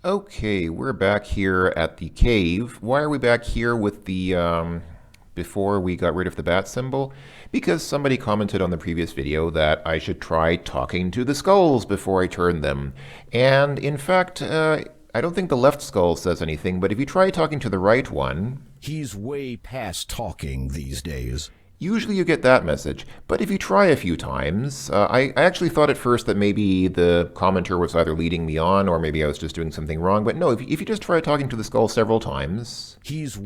Okay, we're back here at the cave. Why are we back here with the, before we got rid of the bat symbol? Because somebody commented on the previous video that I should try talking to the skulls before I turn them. And in fact, I don't think the left skull says anything, but if you try talking to the right one, He's way past talking these days. usually you get that message. But if you try a few times, I actually thought at first that maybe the commenter was either leading me on or maybe I was just doing something wrong. But no, if you just try talking to the skull several times. He's.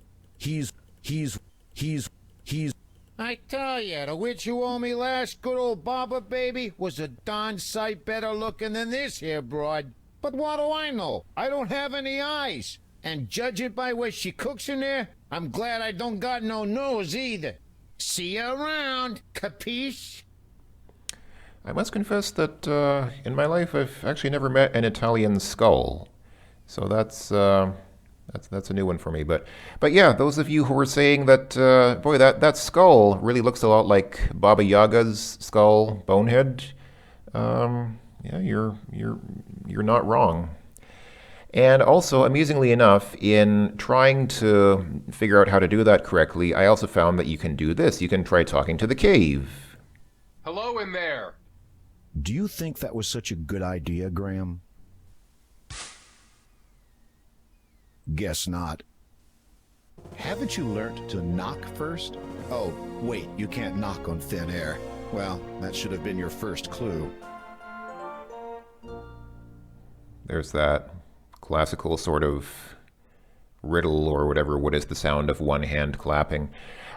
I tell ya, the witch who owned me last, good old Barbara baby, was a darn sight better looking than this here broad. But what do I know? I don't have any eyes. And judging by what she cooks in there, I'm glad I don't got no nose either. See you around, capiche? I must confess that in my life I've actually never met an Italian skull. So that's a new one for me. But yeah, those of you who were saying that boy, that skull really looks a lot like Baba Yaga's skull, Bonehead. Yeah, you're not wrong. And also, amusingly enough, in trying to figure out how to do that correctly, I also found that you can do this. You can try talking to the cave. Hello in there. Do you think that was such a good idea, Graham? Guess not. Haven't you learnt to knock first? Oh, wait, you can't knock on thin air. Well, that should have been your first clue. There's that classical sort of riddle or whatever. What is the sound of one hand clapping?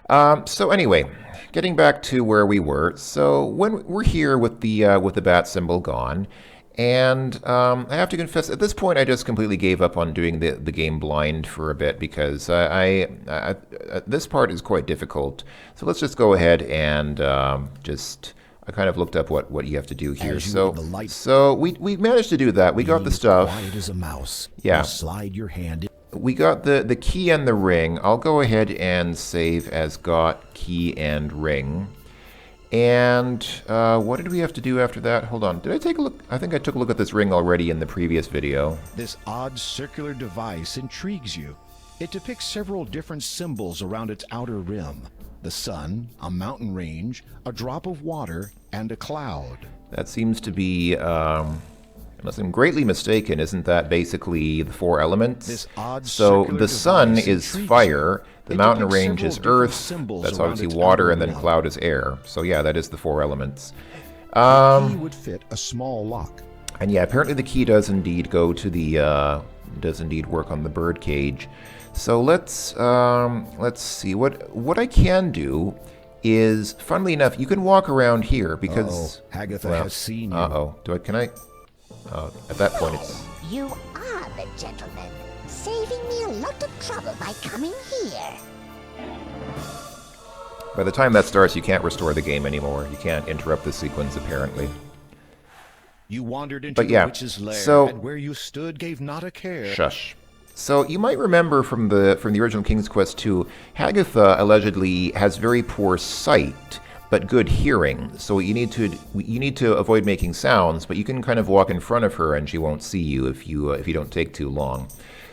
So anyway, getting back to where we were. So when we're here with the bat symbol gone, and I have to confess, at this point, I just completely gave up on doing the game blind for a bit because this part is quite difficult. So let's just go ahead and I kind of looked up what you have to do here. So we managed to do that. We got the stuff. Quiet as a mouse. Yeah. You slide your hand in. We got the key and the ring. I'll go ahead and save as got key and ring. And what did we have to do after that? Hold on. Did I take a look? I think I took a look at this ring already in the previous video. This odd circular device intrigues you. It depicts several different symbols around its outer rim. The sun, a mountain range, a drop of water, and a cloud. That seems to be, unless I'm greatly mistaken, isn't that basically the four elements? This odd so circular the sun device is intrigues fire, you. the It mountain depicts range is several different earth, symbols that's around obviously its water, outer and then rim. cloud is air. So yeah, that is the four elements. The key would fit a small lock. And yeah, apparently the key does indeed go to the, does indeed work on the bird cage. So let's see, what I can do is, funnily enough, you can walk around here because... Agatha has seen you. Uh-oh. Can I... at that point it's... You are the gentleman, saving me a lot of trouble by coming here. By the time that starts, you can't restore the game anymore. You can't interrupt the sequence, apparently. You wandered into But yeah, the witch's lair, so- and where you stood gave not a care. Shush. So you might remember from the original King's Quest 2, Hagatha allegedly has very poor sight, but good hearing. So you need to avoid making sounds, but you can kind of walk in front of her and she won't see you if you don't take too long.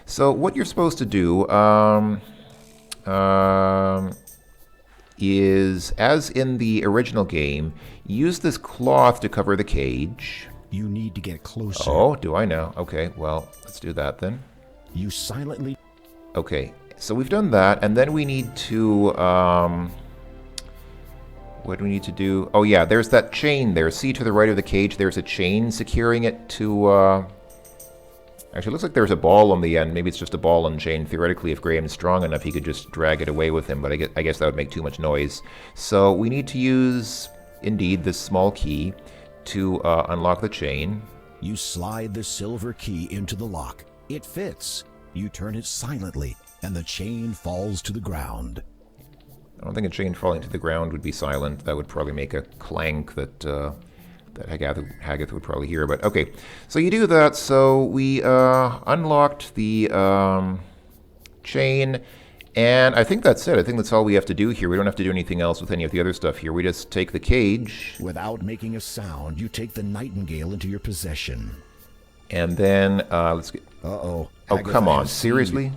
So what you're supposed to do is, as in the original game, use this cloth to cover the cage. You need to get closer. Oh, do I now? Okay, well, let's do that then. You silently... Okay, so we've done that, and then we need to, what do we need to do? Oh yeah, there's that chain there. See to the right of the cage, there's a chain securing it to, actually, it looks like there's a ball on the end. Maybe it's just a ball and chain. Theoretically, if Graham's strong enough, he could just drag it away with him, but I guess that would make too much noise. So we need to use, indeed, this small key to unlock the chain. You slide the silver key into the lock. It fits. You turn it silently, and the chain falls to the ground. I don't think a chain falling to the ground would be silent. That would probably make a clank that Haggith would probably hear. But okay, so you do that. So we unlocked the chain, and I think that's it. I think that's all we have to do here. We don't have to do anything else with any of the other stuff here. We just take the cage. Without making a sound, you take the nightingale into your possession. And then, Uh-oh. Oh, Agatha come on. has seen you. Seriously?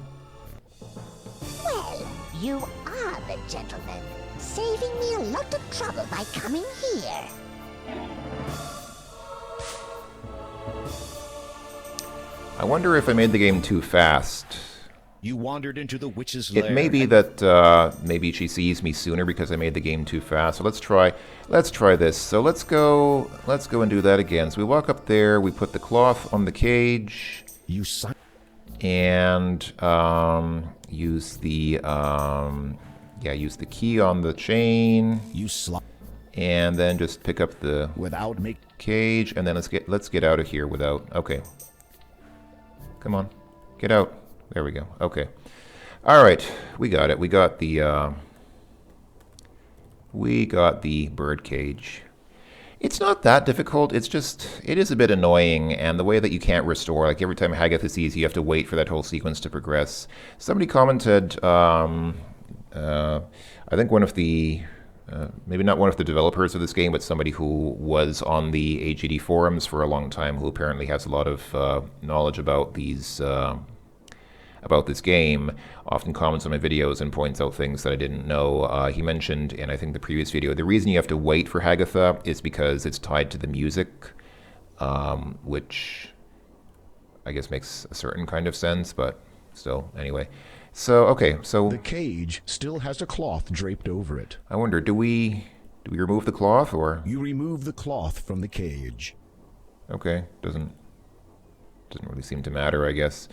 Well, you are the gentleman, saving me a lot of trouble by coming here. I wonder if I made the game too fast. You wandered into the witch's lair. It may be that maybe she sees me sooner because I made the game too fast. So let's try this. So let's go and do that again. So we walk up there, we put the cloth on the cage, You si- and use the key on the chain, You slide and then just pick up the without make. cage, and then let's get out of here without. Okay. Come on, get out. There we go. Okay. All right, we got it. We got the bird cage. It's not that difficult. It's just, it is a bit annoying, and the way that you can't restore, like every time Hagatha sees you have to wait for that whole sequence to progress. Somebody commented, I think one of the, maybe not one of the developers of this game, but somebody who was on the AGD forums for a long time, who apparently has a lot of knowledge about these, about this game, often comments on my videos and points out things that I didn't know. He mentioned in, I think, the previous video, the reason you have to wait for Hagatha is because it's tied to the music, which I guess makes a certain kind of sense, but still, anyway. So, okay, so The cage still has a cloth draped over it. I wonder, do we remove the cloth, or? You remove the cloth from the cage. Okay, doesn't really seem to matter, I guess.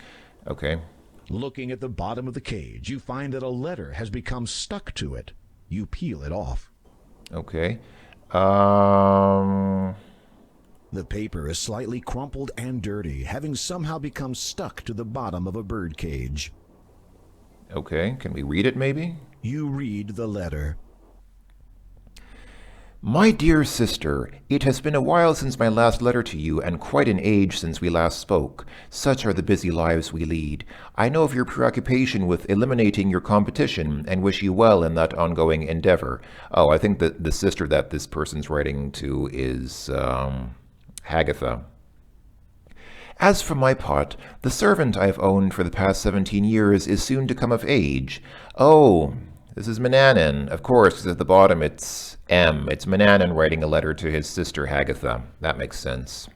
Okay. Looking at the bottom of the cage, you find that a letter has become stuck to it. You peel it off. Okay. The paper is slightly crumpled and dirty, having somehow become stuck to the bottom of a bird cage. Okay, can we read it maybe? You read the letter. My dear sister, it has been a while since my last letter to you, and quite an age since we last spoke. Such are the busy lives we lead. I know of your preoccupation with eliminating your competition, and wish you well in that ongoing endeavor. Oh, I think that the sister that this person's writing to is, Hagatha. As for my part, the servant I have owned for the past 17 years is soon to come of age. Oh, this is Manannan. Of course, 'cause at the bottom it's M. It's Manannan writing a letter to his sister Hagatha. That makes sense.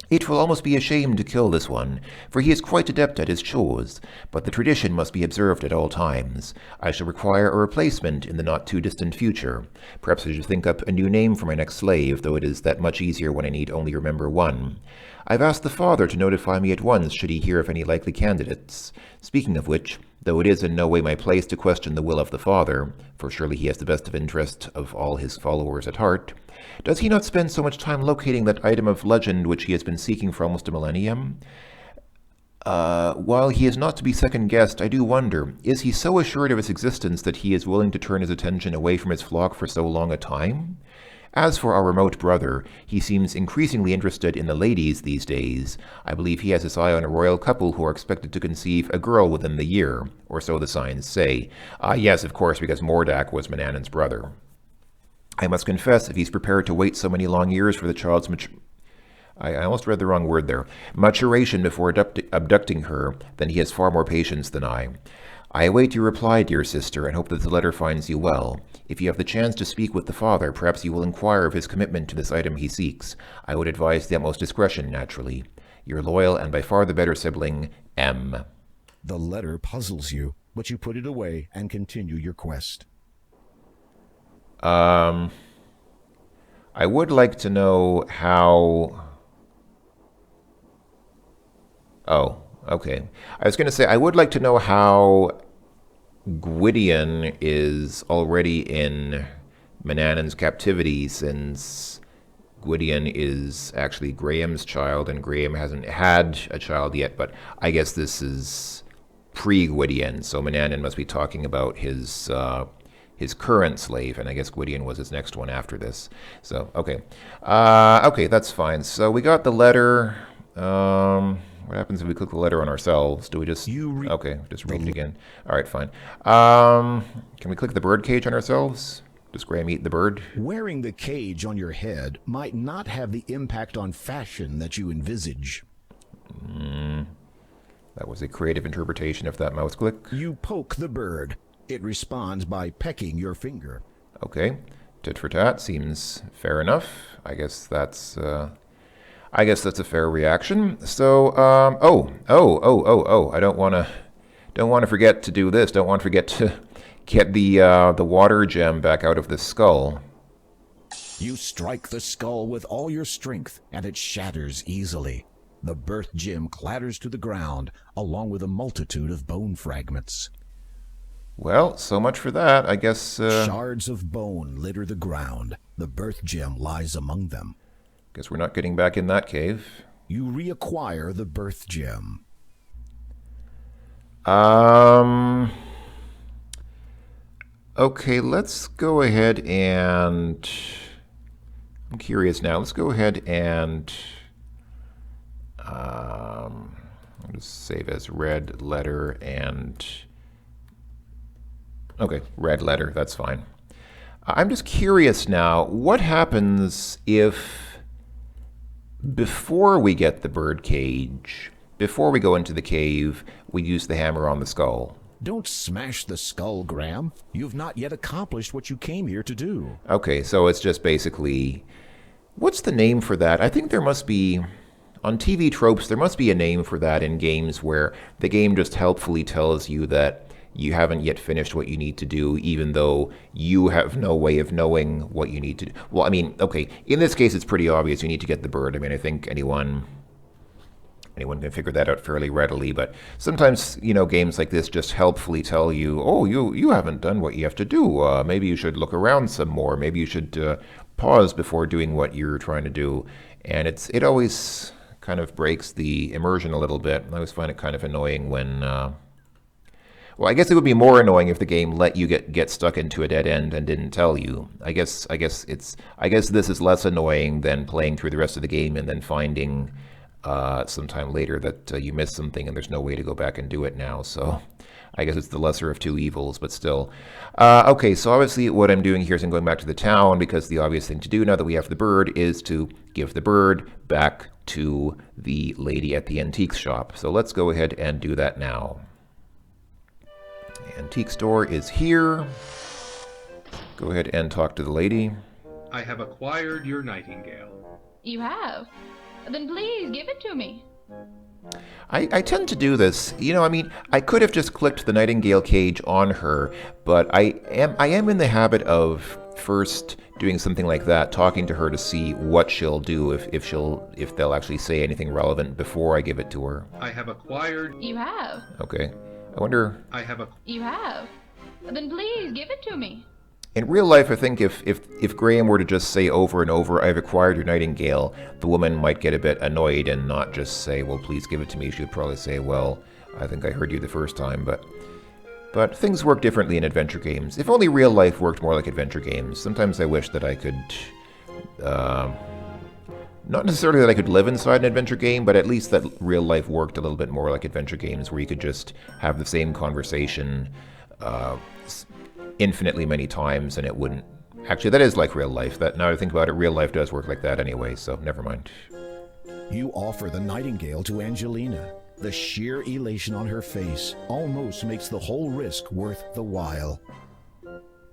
It will almost be a shame to kill this one, for he is quite adept at his chores, but the tradition must be observed at all times. I shall require a replacement in the not-too-distant future. Perhaps I should think up a new name for my next slave, though it is that much easier when I need only remember one. I've asked the father to notify me at once should he hear of any likely candidates. Speaking of which, though it is in no way my place to question the will of the father, for surely he has the best of interest of all his followers at heart, does he not spend so much time locating that item of legend which he has been seeking for almost a millennium? While he is not to be second-guessed, I do wonder, is he so assured of its existence that he is willing to turn his attention away from his flock for so long a time? As for our remote brother, he seems increasingly interested in the ladies these days. I believe he has his eye on a royal couple who are expected to conceive a girl within the year, or so the signs say. Yes, of course, because Mordak was Manannan's brother. I must confess, if he's prepared to wait so many long years for the child's I almost read the wrong word there. Maturation before abducting her, then he has far more patience than I. I await your reply, dear sister, and hope that the letter finds you well. If you have the chance to speak with the father, perhaps you will inquire of his commitment to this item he seeks. I would advise the utmost discretion, naturally. Your loyal and by far the better sibling, M. The letter puzzles you, but you put it away and continue your quest. I would like to know how... Oh, okay. I was going to say, I would like to know how Gwydion is already in Manannan's captivity, since Gwydion is actually Graham's child, and Graham hasn't had a child yet, but I guess this is pre-Gwydion, so Manannan must be talking about his current slave, and I guess Gwydion was his next one after this. So, okay. Okay, that's fine. So we got the letter. What happens if we click the letter on ourselves? Do we just... Okay, just read it again. All right, fine. Can we click the bird cage on ourselves? Does Graham eat the bird? Wearing the cage on your head might not have the impact on fashion that you envisage. That was a creative interpretation of that mouse click. You poke the bird. It responds by pecking your finger. Okay, tit for tat seems fair enough. I guess that's a fair reaction. So, I don't want to forget to do this. Don't want to forget to get the water gem back out of the skull. You strike the skull with all your strength, and it shatters easily. The birth gem clatters to the ground, along with a multitude of bone fragments. Well, so much for that. I guess... Shards of bone litter the ground. The birth gem lies among them. Guess we're not getting back in that cave. You reacquire the birth gem. Okay, let's go ahead and... I'm curious now. Let's go ahead and... I'll just save as red letter and... Okay, red letter, that's fine. I'm just curious now, what happens if before we get the bird cage, before we go into the cave, we use the hammer on the skull? Don't smash the skull, Graham. You've not yet accomplished what you came here to do. Okay, so it's just basically... What's the name for that? I think there must be... On TV tropes, there must be a name for that in games where the game just helpfully tells you that you haven't yet finished what you need to do, even though you have no way of knowing what you need to do. Well, I mean, okay, in this case, it's pretty obvious you need to get the bird. I mean, I think anyone can figure that out fairly readily, but sometimes, games like this just helpfully tell you, oh, you haven't done what you have to do. Maybe you should look around some more. Maybe you should pause before doing what you're trying to do. And it always kind of breaks the immersion a little bit. I always find it kind of annoying when... Well, I guess it would be more annoying if the game let you get stuck into a dead end and didn't tell you. I guess this is less annoying than playing through the rest of the game and then finding sometime later that you missed something and there's no way to go back and do it now. So I guess it's the lesser of two evils, but still. Okay, so obviously what I'm doing here is I'm going back to the town because the obvious thing to do now that we have the bird is to give the bird back to the lady at the antique shop. So let's go ahead and do that now. The antique store is here. Go ahead and talk to the lady. I have acquired your nightingale. You have? Then please give it to me. I tend to do this. I could have just clicked the nightingale cage on her, but I am in the habit of first doing something like that, talking to her to see what she'll do, if they'll actually say anything relevant before I give it to her. I have acquired... You have? Okay. I wonder... You have? Then please give it to me. In real life, I think if Graham were to just say over and over, I've acquired your nightingale, the woman might get a bit annoyed and not just say, well, please give it to me. She would probably say, well, I think I heard you the first time, but things work differently in adventure games. If only real life worked more like adventure games. Sometimes I wish that I could... not necessarily that I could live inside an adventure game, but at least that real life worked a little bit more like adventure games, where you could just have the same conversation infinitely many times and it wouldn't... Actually, that is like real life. That, now that I think about it, real life does work like that anyway, so never mind. You offer the nightingale to Angelina. The sheer elation on her face almost makes the whole risk worth the while.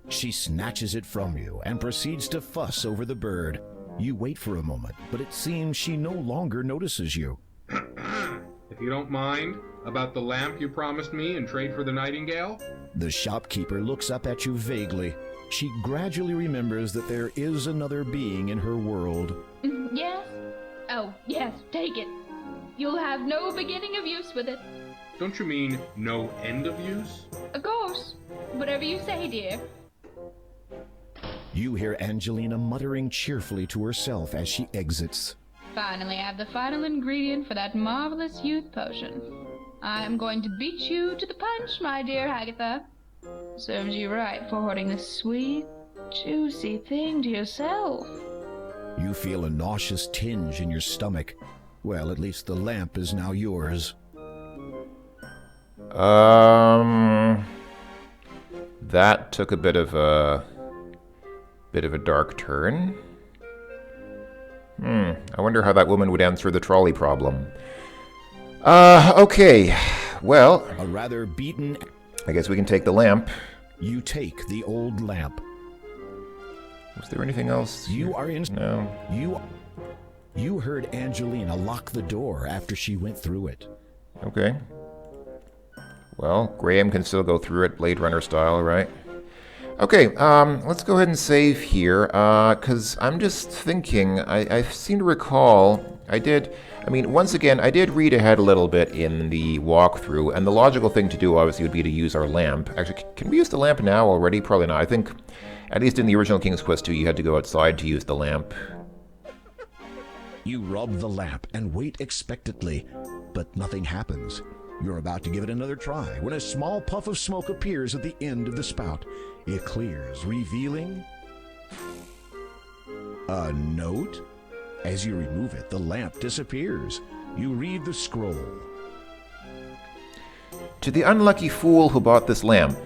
She snatches it from you and proceeds to fuss over the bird. You wait for a moment, but it seems she no longer notices you. If you don't mind, about the lamp you promised me in trade for the nightingale? The shopkeeper looks up at you vaguely. She gradually remembers that there is another being in her world. Yes? Oh, yes, take it. You'll have no beginning of use with it. Don't you mean no end of use? Of course. Whatever you say, dear. You hear Angelina muttering cheerfully to herself as she exits. Finally, I have the final ingredient for that marvelous youth potion. I am going to beat you to the punch, my dear Agatha. Serves you right for hoarding this sweet, juicy thing to yourself. You feel a nauseous tinge in your stomach. Well, at least the lamp is now yours. That took a bit of a dark turn. I wonder how that woman would answer the trolley problem. Okay. Well, A rather beaten... I guess we can take the lamp. You take the old lamp. Was there anything else? You are in... No. You heard Angelina lock the door after she went through it. Okay. Well, Graham can still go through it, Blade Runner style, right? Okay, let's go ahead and save here, because I'm just thinking, I seem to recall, once again, I did read ahead a little bit in the walkthrough, and the logical thing to do, obviously, would be to use our lamp. Actually, can we use the lamp now already? Probably not. I think, at least in the original King's Quest 2, you had to go outside to use the lamp. You rub the lamp and wait expectantly, but nothing happens. You're about to give it another try when a small puff of smoke appears at the end of the spout. It clears, revealing a note. As you remove it, the lamp disappears. You read the scroll. To the unlucky fool who bought this lamp.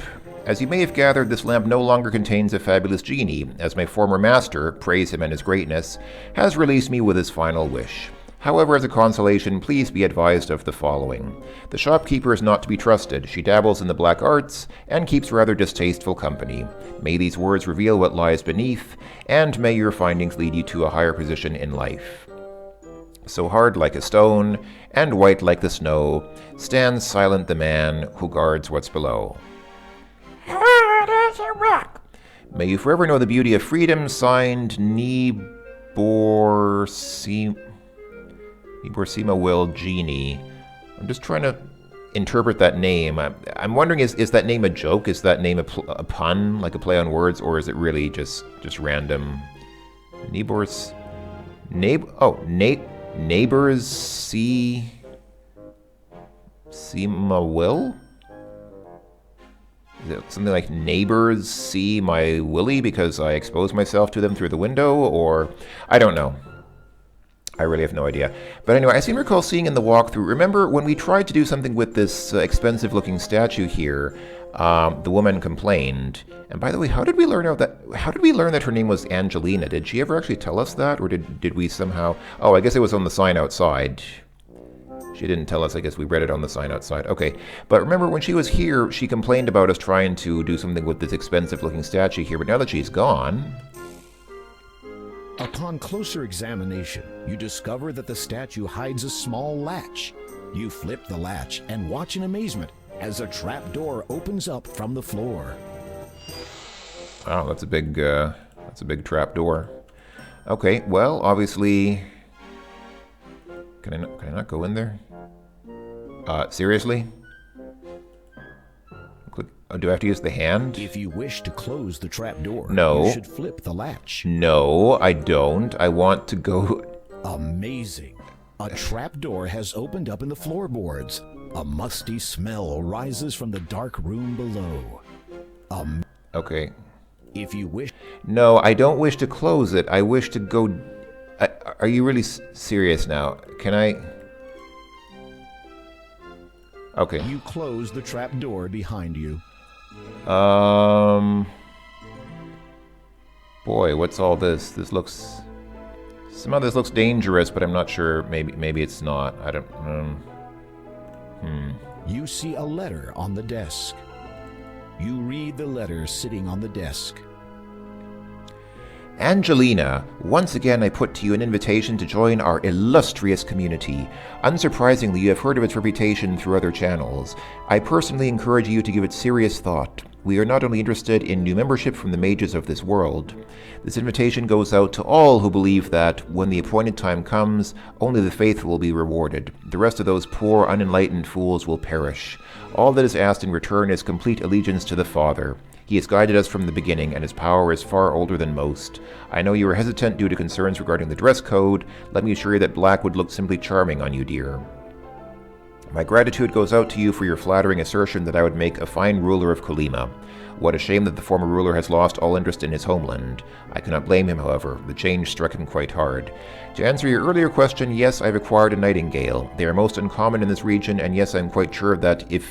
As you may have gathered, this lamp no longer contains a fabulous genie, as my former master, praise him and his greatness, has released me with his final wish. However, as a consolation, please be advised of the following. The shopkeeper is not to be trusted. She dabbles in the black arts and keeps rather distasteful company. May these words reveal what lies beneath, and may your findings lead you to a higher position in life. So hard like a stone, and white like the snow, stands silent the man who guards what's below. Hard as a rock. May you forever know the beauty of freedom, signed Niborsima Will Genie. I'm just trying to interpret that name. I'm wondering, is that name a joke? Is that name a pun, like a play on words, or is it really just random? Neighbors Sima Will? Is it something like neighbors see my willy because I expose myself to them through the window? Or I don't know. I really have no idea. But anyway, I seem to recall seeing in the walkthrough, remember when we tried to do something with this expensive-looking statue here, the woman complained. And by the way, how did we learn that her name was Angelina? Did she ever actually tell us that, or did we somehow? Oh, I guess it was on the sign outside. She didn't tell us. I guess we read it on the sign outside. Okay, but remember when she was here, she complained about us trying to do something with this expensive-looking statue here. But now that she's gone. Upon closer examination, you discover that the statue hides a small latch. You flip the latch and watch in amazement as a trap door opens up from the floor. Wow, that's a big trap door. Okay, well, obviously, can I not go in there? Seriously? Do I have to use the hand? If you wish to close the trap door, no. You should flip the latch. No, I don't. I want to go... Amazing. A trap door has opened up in the floorboards. A musty smell rises from the dark room below. Okay. If you wish... No, I don't wish to close it. I wish to go... Are you really serious now? Can I... Okay. You close the trap door behind you. Boy, what's all this? Some of this looks dangerous, but I'm not sure. Maybe it's not. I don't. You see a letter on the desk. You read the letter sitting on the desk. Angelina, once again I put to you an invitation to join our illustrious community. Unsurprisingly, you have heard of its reputation through other channels. I personally encourage you to give it serious thought. We are not only interested in new membership from the mages of this world. This invitation goes out to all who believe that, when the appointed time comes, only the faithful will be rewarded. The rest of those poor, unenlightened fools will perish. All that is asked in return is complete allegiance to the Father. He has guided us from the beginning, and his power is far older than most. I know you are hesitant due to concerns regarding the dress code. Let me assure you that black would look simply charming on you, dear. My gratitude goes out to you for your flattering assertion that I would make a fine ruler of Kolyma. What a shame that the former ruler has lost all interest in his homeland. I cannot blame him, however. The change struck him quite hard. To answer your earlier question, yes, I've acquired a nightingale. They are most uncommon in this region, and yes, I'm quite sure that it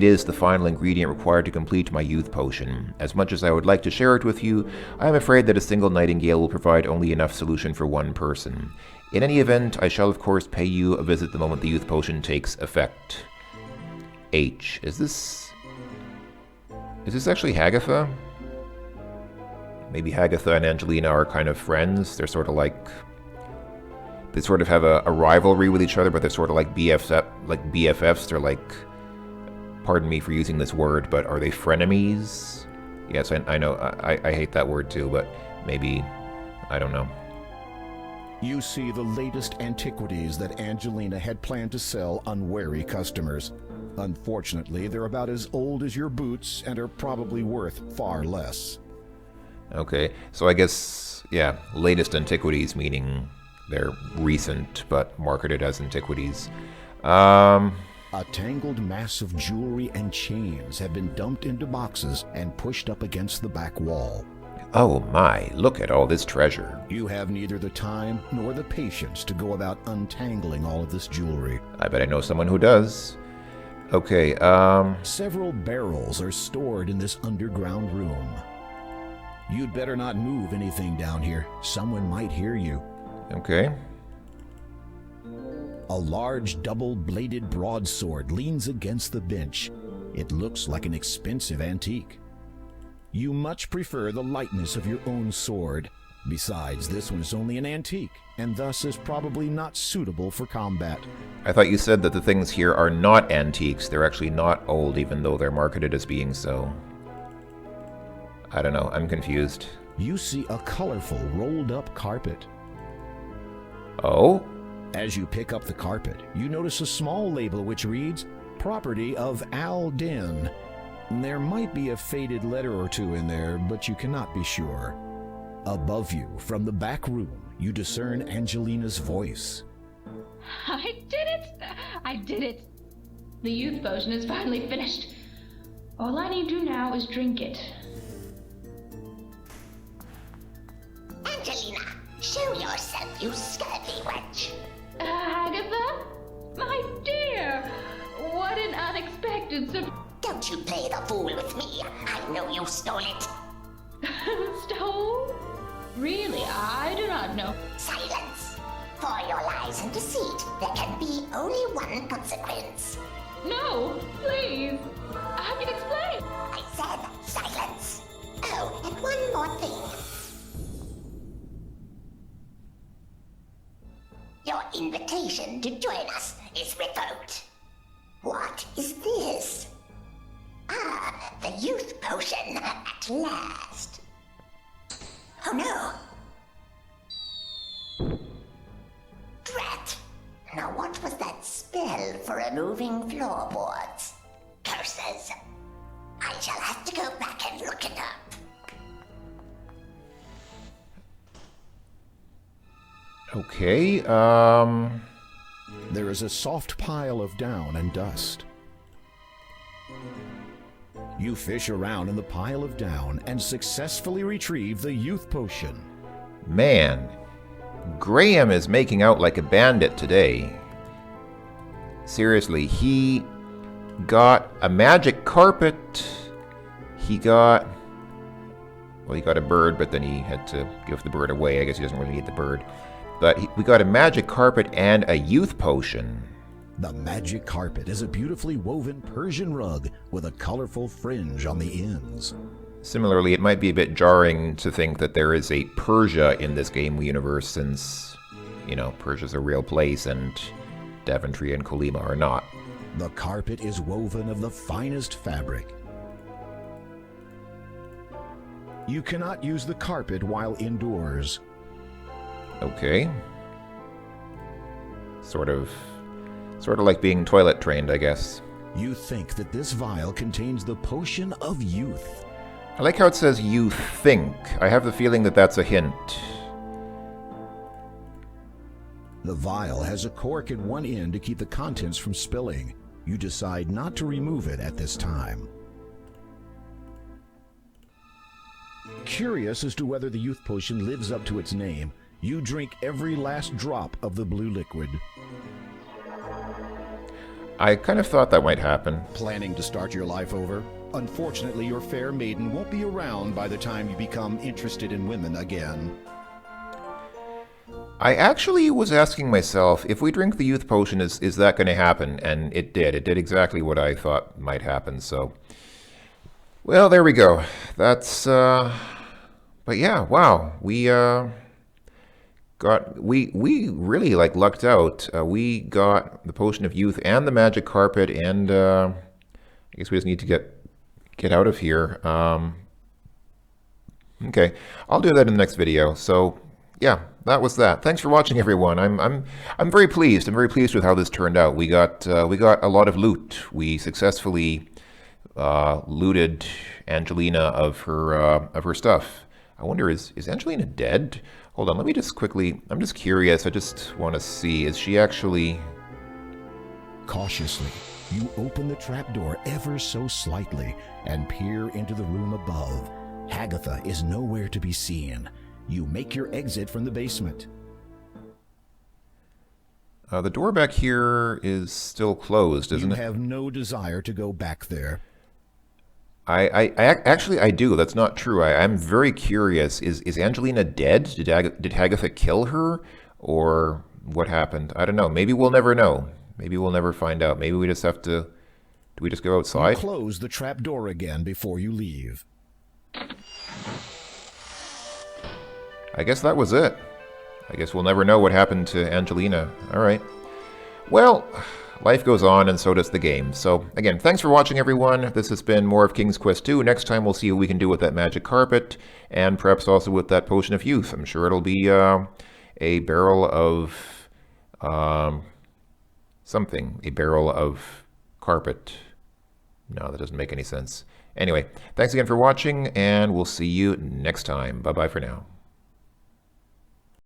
is the final ingredient required to complete my youth potion. As much as I would like to share it with you, I am afraid that a single nightingale will provide only enough solution for one person. In any event, I shall of course pay you a visit the moment the youth potion takes effect. H. Is this actually Hagatha? Maybe Hagatha and Angelina are kind of friends. They're sort of like... They sort of have a rivalry with each other, but they're sort of like BFFs. They're like... Pardon me for using this word, but are they frenemies? Yes, I know. I hate that word too, but maybe... I don't know. You see the latest antiquities that Angelina had planned to sell unwary customers. Unfortunately, they're about as old as your boots and are probably worth far less. Okay, so I guess, yeah, latest antiquities, meaning they're recent, but marketed as antiquities. A tangled mass of jewelry and chains have been dumped into boxes and pushed up against the back wall. Oh my, look at all this treasure. You have neither the time nor the patience to go about untangling all of this jewelry. I bet I know someone who does. Okay, Several barrels are stored in this underground room. You'd better not move anything down here. Someone might hear you. okay. A large double-bladed broadsword leans against the bench. It looks like an expensive antique. You much prefer the lightness of your own sword. Besides, this one is only an antique, and thus is probably not suitable for combat. I thought you said that the things here are not antiques. They're actually not old, even though they're marketed as being so. I don't know. I'm confused. You see a colorful rolled-up carpet. Oh? As you pick up the carpet, you notice a small label which reads, "Property of Al Den." There might be a faded letter or two in there, but you cannot be sure. Above you, from the back room, you discern Angelina's voice. I did it! I did it! The youth potion is finally finished. All I need to do now is drink it. Angelina, show yourself, you scurvy wench. Agatha? My dear! What an unexpected surprise! Don't you play the fool with me. I know you stole it. Stole? Really, I do not know. Silence. For your lies and deceit, there can be only one consequence. No, please. I can explain. I said silence. Oh, and one more thing. Your invitation to join us is revoked. What is this? Ah, the youth potion at last. Oh no. Drat. Now what was that spell for removing floorboards? Curses. I shall have to go back and look it up. Okay, There is a soft pile of down and dust. You fish around in the pile of down and successfully retrieve the youth potion. Man, Graham is making out like a bandit today. Seriously, he got a magic carpet. He got... Well, he got a bird, but then he had to give the bird away. I guess he doesn't really need the bird. But we got a magic carpet and a youth potion. The magic carpet is a beautifully woven Persian rug with a colorful fringe on the ends. Similarly, it might be a bit jarring to think that there is a Persia in this game universe since, you know, Persia's a real place and Daventry and Colima are not. The carpet is woven of the finest fabric. You cannot use the carpet while indoors. Okay. Sort of like being toilet trained, I guess. You think that this vial contains the potion of youth. I like how it says you think. I have the feeling that that's a hint. The vial has a cork at one end to keep the contents from spilling. You decide not to remove it at this time. Curious as to whether the youth potion lives up to its name, you drink every last drop of the blue liquid. I kind of thought that might happen. Planning to start your life over? Unfortunately, your fair maiden won't be around by the time you become interested in women again. I actually was asking myself, if we drink the youth potion, is that going to happen? And it did. It did exactly what I thought might happen, so... Well, there we go. That's, But yeah, wow. We really, like, lucked out. We got the Potion of Youth and the Magic Carpet, and, I guess we just need to get out of here. Okay, I'll do that in the next video, so... Yeah, that was that. Thanks for watching, everyone. I'm very pleased. I'm very pleased with how this turned out. We got a lot of loot. We successfully looted Angelina of her stuff. I wonder, is Angelina dead? Hold on, let me just quickly. I'm just curious. I just want to see. Is she actually? Cautiously, you open the trapdoor ever so slightly and peer into the room above. Agatha is nowhere to be seen. You make your exit from the basement. The door back here is still closed, isn't it? You have no desire to go back there. Actually, I do. That's not true. I'm very curious. Is Angelina dead? Did Agatha kill her? Or what happened? I don't know. Maybe we'll never know. Maybe we'll never find out. Maybe we just have to... Do we just go outside? You close the trapdoor again before you leave. I guess that was it. I guess we'll never know what happened to Angelina. Alright. Well, life goes on and so does the game. So, again, thanks for watching, everyone. This has been more of King's Quest 2. Next time we'll see what we can do with that magic carpet, and perhaps also with that Potion of Youth. I'm sure it'll be a barrel of... something. A barrel of carpet. No, that doesn't make any sense. Anyway, thanks again for watching, and we'll see you next time. Bye-bye for now.